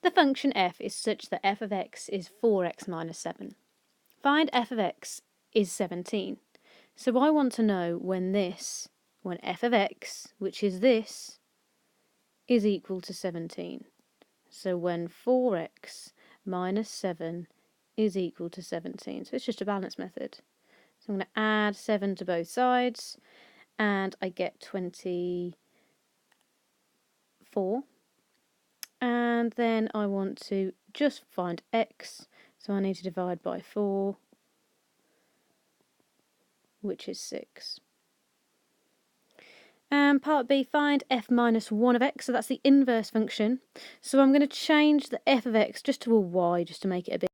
The function f is such that f of x is 4x minus 7. Find f of x is 17. So I want to know when f of x, which is this, is equal to 17. So when 4x minus 7 is equal to 17. So it's just a balance method. So I'm going to add 7 to both sides, and I get 24. And then I want to just find x, so I need to divide by 4, which is 6. And part B, find f minus 1 of x, so that's the inverse function. So I'm going to change the f of x just to a y, just to make it a bit